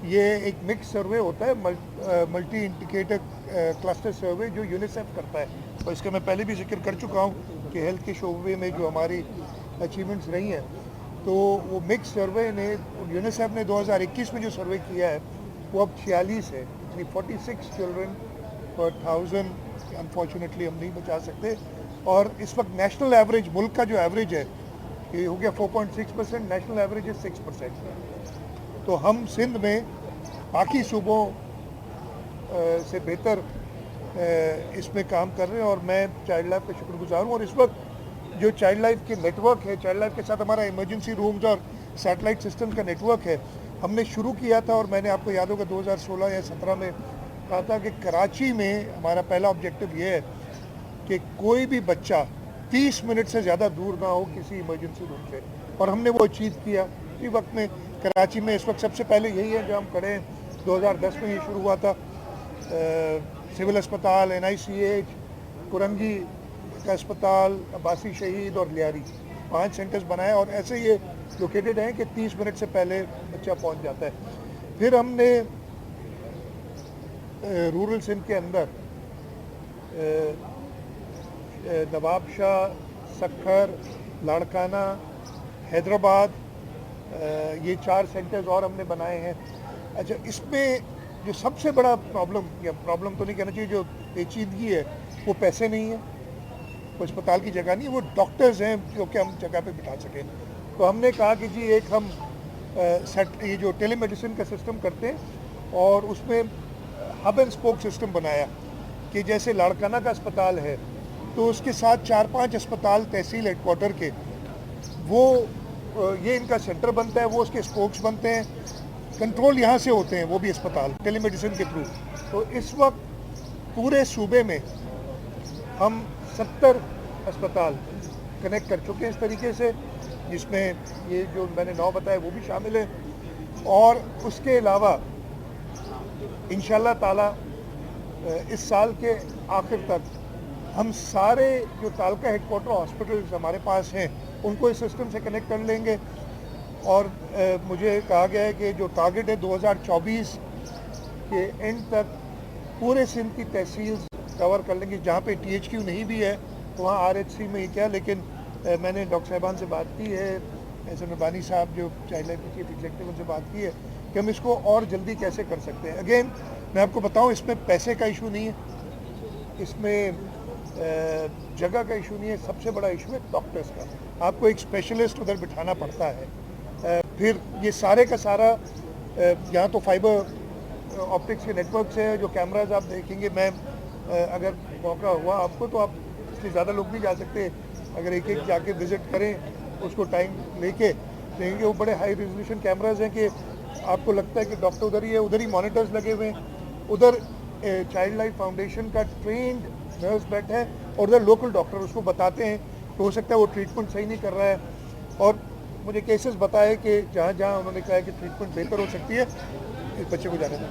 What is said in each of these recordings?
ये एक मिक्स सर्वे होता है, मल्टी इंडिकेटर क्लस्टर सर्वे जो यूनिसेफ करता है, और इसका मैं पहले भी जिक्र कर चुका हूँ कि हेल्थ के शोबे में जो हमारी अचीवमेंट्स रही हैं, तो वो मिक्स सर्वे ने यूनिसेफ ने 2021 में जो सर्वे किया है वो अब 46 है, यानी 46 चिल्ड्रन पर 1000 अनफॉर्चुनेटली हम नहीं बचा सकते। और इस वक्त नेशनल एवरेज, मुल्क का जो एवरेज है ये हो गया 4.6%, नेशनल एवरेज है 6%। तो हम सिंध में बाकी सूबों से बेहतर इसमें काम कर रहे हैं, और मैं चाइल्ड लाइफ का शुक्रगुजार हूँ। और इस वक्त जो चाइल्ड लाइफ के नेटवर्क है, चाइल्ड लाइफ के साथ हमारा इमरजेंसी रूम्स और सैटेलाइट सिस्टम का नेटवर्क है, हमने शुरू किया था, और मैंने आपको याद होगा 2016 या 17 में कहा था कि कराची में हमारा पहला ऑब्जेक्टिव ये है कि कोई भी बच्चा 30 मिनट से ज़्यादा दूर ना हो किसी इमरजेंसी रूम से, और हमने वो अचीव किया। इसी वक्त में कराची में इस वक्त सबसे पहले यही है जहाँ हम खड़े हैं। 2010 में ये शुरू हुआ था, सिविल अस्पताल, NICH, कुरंगी का अस्पताल, अब्बासी शहीद और लियारी, 5 सेंटर्स बनाए, और ऐसे ये लोकेटेड हैं कि 30 मिनट से पहले बच्चा पहुंच जाता है। फिर हमने रूरल सिंध के अंदर नवाब शाह, सक्खर, लाड़काना, हैदराबाद, ये 4 सेंटर्स और हमने बनाए हैं। अच्छा, इसमें जो सबसे बड़ा प्रॉब्लम, या प्रॉब्लम तो नहीं कहना चाहिए, जो पेचीदगी है वो पैसे नहीं है, वो अस्पताल की जगह नहीं है, वो डॉक्टर्स हैं जो कि हम जगह पे बिठा सकें। तो हमने कहा कि जी एक हम ये जो टेलीमेडिसिन का सिस्टम करते हैं, और उसमें हब एंड स्पोक सिस्टम बनाया कि जैसे लाड़काना का अस्पताल है तो उसके साथ 4-5 अस्पताल तहसील हेडक्वार्टर के, वो ये इनका सेंटर बनता है, वो उसके स्पोक्स बनते हैं, कंट्रोल यहाँ से होते हैं वो भी अस्पताल टेलीमेडिसिन के थ्रू। तो इस वक्त पूरे सूबे में हम 70 अस्पताल कनेक्ट कर चुके हैं इस तरीके से, जिसमें ये जो मैंने 9 बताए वो भी शामिल है। और उसके अलावा इंशाल्लाह ताला इस साल के आखिर तक हम सारे जो तालका हेडक्वार्टर हॉस्पिटल्स हमारे पास हैं उनको इस सिस्टम से कनेक्ट कर लेंगे। और मुझे कहा गया है कि जो टारगेट है 2024 के एंड तक पूरे सिंध की तहसील कवर कर लेंगे। जहाँ पे THQ नहीं भी है तो वहाँ RHC में ही क्या, लेकिन मैंने डॉक्टर साहिबान से बात की है, एहसन रब्बानी साहब जो चाइल्ड लाइन के चीफ एग्जीक्यूटिव, उनसे बात की है कि हम इसको और जल्दी कैसे कर सकते हैं। अगेन मैं आपको बताऊँ, इसमें पैसे का इशू नहीं है, इसमें जगह का इशू नहीं है, सबसे बड़ा इशू है डॉक्टर्स का। आपको एक स्पेशलिस्ट उधर बिठाना पड़ता है। फिर ये सारे का सारा यहाँ तो फाइबर ऑप्टिक्स के नेटवर्क से है, जो कैमराज आप देखेंगे, मैं अगर मौका हुआ आपको तो आप, इसलिए ज़्यादा लोग नहीं जा सकते, अगर एक एक जाके विज़िट करें उसको टाइम लेके देखेंगे, वो बड़े हाई रेजोल्यूशन कैमराज हैं कि आपको लगता है कि डॉक्टर उधर ही है, उधर ही मॉनिटर्स लगे हुए हैं, उधर चाइल्ड लाइफ फाउंडेशन का ट्रेंड नर्स बैठे हैं, और उधर लोकल डॉक्टर उसको बताते हैं, तो हो सकता है वो ट्रीटमेंट सही नहीं कर रहा है। और मुझे केसेस बताए कि जहाँ जहाँ उन्होंने कहा है कि ट्रीटमेंट बेहतर हो सकती है, इस बच्चे को जाने दें।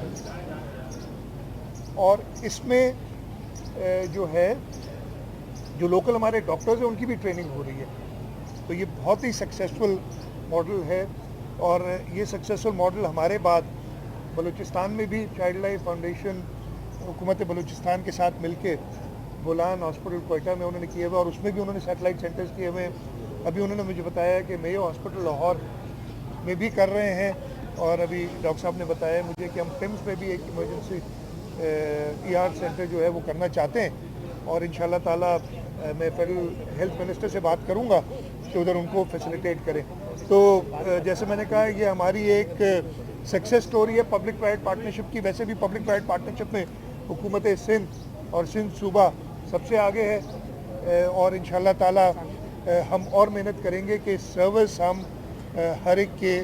और इसमें जो है, जो लोकल हमारे डॉक्टर्स हैं उनकी भी ट्रेनिंग हो रही है। तो ये बहुत ही सक्सेसफुल मॉडल है, और ये सक्सेसफुल मॉडल हमारे बाद बलूचिस्तान में भी चाइल्ड लाइफ फाउंडेशन हुकूमत बलूचिस्तान के साथ मिलके बोलान हॉस्पिटल कोयटा में उन्होंने किए हुए, और उसमें भी उन्होंने सैटेलाइट सेंटर्स किए हुए हैं। अभी उन्होंने मुझे बताया कि मेयो हॉस्पिटल लाहौर में भी कर रहे हैं, और अभी डॉक्टर साहब ने बताया मुझे कि हम टिम्स में भी एक इमरजेंसी ER सेंटर जो है वो करना चाहते हैं, और इंशाल्लाह ताला मैं फेडरल हेल्थ मिनिस्टर से बात करूंगा कि उधर उनको फैसिलिटेट करें। तो जैसे मैंने कहा, ये हमारी एक सक्सेस स्टोरी है पब्लिक प्राइवेट पार्टनरशिप की। वैसे भी पब्लिक प्राइवेट पार्टनरशिप में हुकूमत सिंध और सिंध सूबा सबसे आगे है, और इंशाल्लाह ताला हम और मेहनत करेंगे कि सर्विस हम हर एक के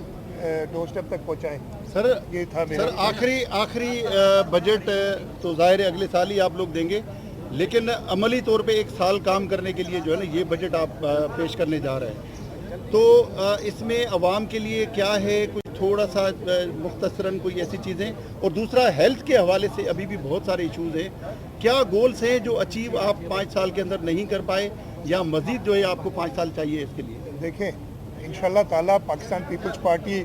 डोर स्टेप तक पहुँचाएँ। सर ये था मेरा। सर आखिरी बजट तो जाहिर है अगले साल ही आप लोग देंगे, लेकिन अमली तौर पे एक साल काम करने के लिए जो है ना ये बजट आप पेश करने जा रहे हैं, तो इसमें आवाम के लिए क्या है, कुछ थोड़ा सा मुख्तसरन कोई ऐसी चीज़ें, और दूसरा हेल्थ के हवाले से अभी भी बहुत सारे इश्यूज़ हैं, क्या गोल्स हैं जो अचीव आप 5 साल के अंदर नहीं कर पाए, या मज़ीद जो है आपको 5 साल चाहिए इसके लिए? देखें, इंशाल्लाह ताला पाकिस्तान पीपल्स पार्टी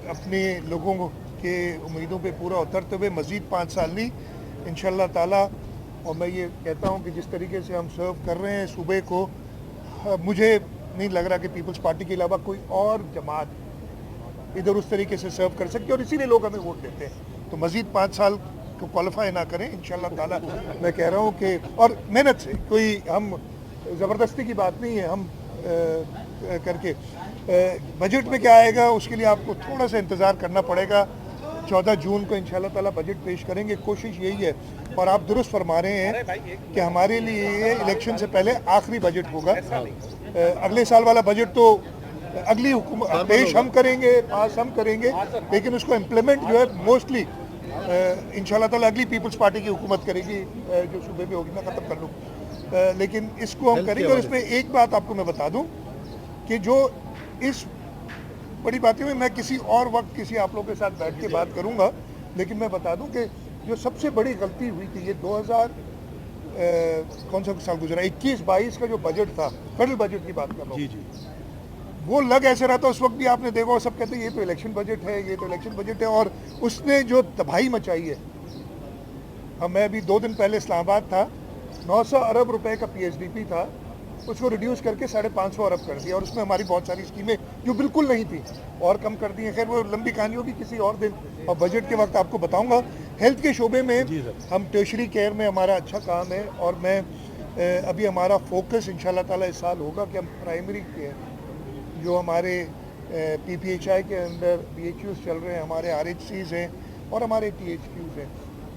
अपने लोगों के उम्मीदों पे पूरा उतरते हुए मज़ीद 5 साल नहीं इंशाल्लाह ताला। और मैं ये कहता हूँ कि जिस तरीके से हम सर्व कर रहे हैं सूबे को, मुझे नहीं लग रहा कि पीपल्स पार्टी के अलावा कोई और जमात इधर उस तरीके से सर्व कर सकती है, और इसीलिए लोग हमें वोट देते हैं। तो मज़ीद 5 साल को क्वालिफाई ना करें इंशाल्लाह ताला। मैं कह रहा हूँ कि और मेहनत से, कोई हम ज़बरदस्ती की बात नहीं है, हम करके बजट में क्या आएगा उसके लिए आपको थोड़ा सा इंतज़ार करना पड़ेगा। 14 जून को इंशाल्लाह ताला बजट पेश करेंगे, कोशिश यही है। और आप दुरुस्त फरमा रहे हैं कि हमारे लिए ये इलेक्शन से पहले आखिरी बजट होगा। अगले साल वाला बजट तो अगली हुकूमत पेश हम करेंगे, पास हम करेंगे, लेकिन उसको इम्प्लीमेंट जो है मोस्टली इंशाल्लाह ताला अगली पीपल्स पार्टी की हुकूमत करेगी जो सूबे में होगी। मैं ख़त्म कर लूँ, लेकिन इसको हम करेंगे। और इसमें एक बात आपको मैं बता दूँ कि जो इस बड़ी बातें में मैं किसी और वक्त किसी आप लोगों के साथ बैठ के बात करूंगा, लेकिन मैं बता दूं कि जो सबसे बड़ी गलती हुई थी ये 2000 कौन सा साल गुजरा, 21-22 का जो बजट था, फेडरल बजट की बात कर रहा हूँ, वो लग ऐसे रहा था उस वक्त भी आपने देखा, सब कहते हैं ये तो इलेक्शन बजट है, ये तो इलेक्शन बजट है। और उसने जो तबाही मचाई है, मैं अभी 2 दिन पहले इस्लामाबाद था, 900 अरब रुपए का PSDP था, उसको रिड्यूस करके 550 अरब कर दिया। और उसमें हमारी बहुत सारी स्कीमें जो बिल्कुल नहीं थी और कम कर दी हैं। खैर वो लंबी कहानी होगी किसी और दिन, और बजट के वक्त आपको बताऊंगा। हेल्थ के शोबे में हम टर्शरी केयर में हमारा अच्छा काम है, और मैं अभी हमारा फोकस इंशाल्लाह ताला इस साल होगा कि हम प्राइमरी केयर जो हमारे PPHI के अंदर BHUs चल रहे हैं, हमारे RHCs हैं और हमारे THQs हैं,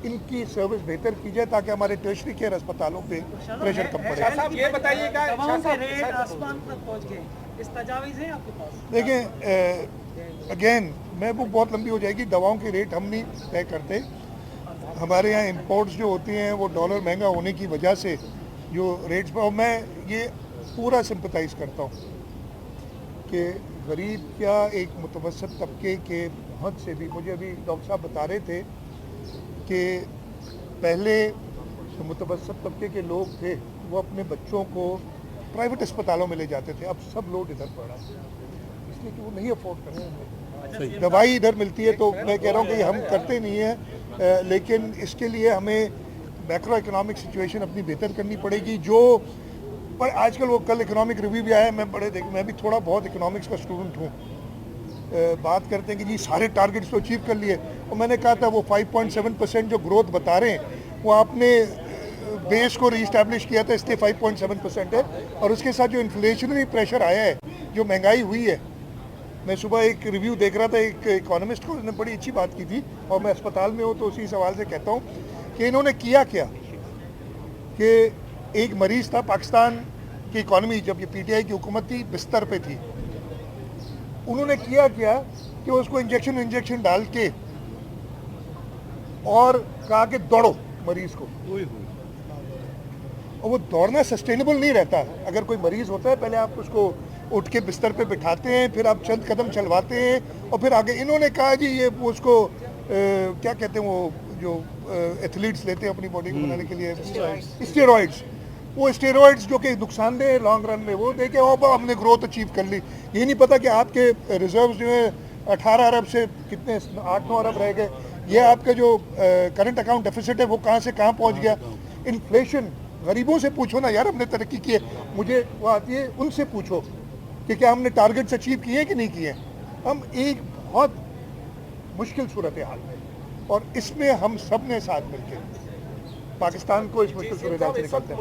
इनकी सर्विस बेहतर की जाए ताकि हमारे टर्शरी केयर अस्पतालों पे प्रेशर कम पड़े। साहब ये बताइएगा, दवाओं के रेट आसमान तक पहुंच गए, इस तजावीज़ हैं आपके पास? देखें, अगेन मैं वो बहुत लंबी हो जाएगी। दवाओं के रेट हम नहीं तय करते, हमारे यहाँ इंपोर्ट्स जो होती हैं वो डॉलर महंगा होने की वजह से जो रेट्स पर, मैं ये पूरा सिंपथाइज करता हूँ कि गरीब क्या एक मुतवसत तबके के हद से भी, मुझे अभी डॉक्टर साहब बता रहे थे कि पहले जो मुतवसत तबके के लोग थे वो अपने बच्चों को प्राइवेट अस्पतालों में ले जाते थे, अब सब लोग इधर पड़ा इसलिए कि वो नहीं अफोर्ड कर रहे हैं। दवाई इधर मिलती है, तो मैं कह रहा हूँ कि हम करते नहीं हैं, लेकिन इसके लिए हमें मैक्रो इकोनॉमिक सिचुएशन अपनी बेहतर करनी पड़ेगी। जो पर आजकल वो कल इकोनॉमिक रिव्यू भी आया, मैं भी थोड़ा बहुत इकोनॉमिक्स का स्टूडेंट हूँ। बात करते हैं कि जी सारे टारगेट्स तो अचीव कर लिए, और मैंने कहा था वो 5.7% जो ग्रोथ बता रहे हैं वो आपने बेस को रीस्टैब्लिश किया था, इसलिए 5.7% है। और उसके साथ जो इन्फ्लेशनरी प्रेशर आया है, जो महंगाई हुई है, मैं सुबह एक रिव्यू देख रहा था एक इकोनॉमिस्ट को, उसने बड़ी अच्छी बात की थी, और मैं अस्पताल में हूँ तो उसी सवाल से कहता हूँ कि इन्होंने किया क्या कि एक मरीज़ था, पाकिस्तान की इकॉनमी जब ये PTI की हुकूमत थी बिस्तर पे थी, उन्होंने किया क्या कि उसको इंजेक्शन डाल के और कहा कि दौड़ो मरीज को। और वो दौड़ना सस्टेनेबल नहीं रहता। अगर कोई मरीज होता है, पहले आप उसको उठ के बिस्तर पे बिठाते हैं, फिर आप चंद कदम चलवाते हैं और फिर आगे। इन्होंने कहा जी ये उसको क्या कहते हैं वो जो एथलीट्स लेते हैं अपनी बॉडी को बनाने के लिए, स्टेरॉइड्स, वो स्टेरॉइड्स जो कि नुकसानदेह है लॉन्ग रन में, वो देखे हमने ग्रोथ अचीव कर ली। ये नहीं पता कि आपके रिजर्व जो है 18 अरब से कितने 8-9 अरब रह गए। ये आपका जो करंट अकाउंट डेफिसिट है वो कहाँ से कहाँ पहुँच गया। इन्फ्लेशन, गरीबों से पूछो ना यार हमने तरक्की की है, मुझे वो आती है, उनसे पूछो कि क्या हमने टारगेट्स अचीव किए कि नहीं किए। हम एक बहुत मुश्किल सूरत हाल में, और इसमें हम सब ने साथ मिलकर पाकिस्तान को इस मुश्किल सूरत हाल से निकालते हैं।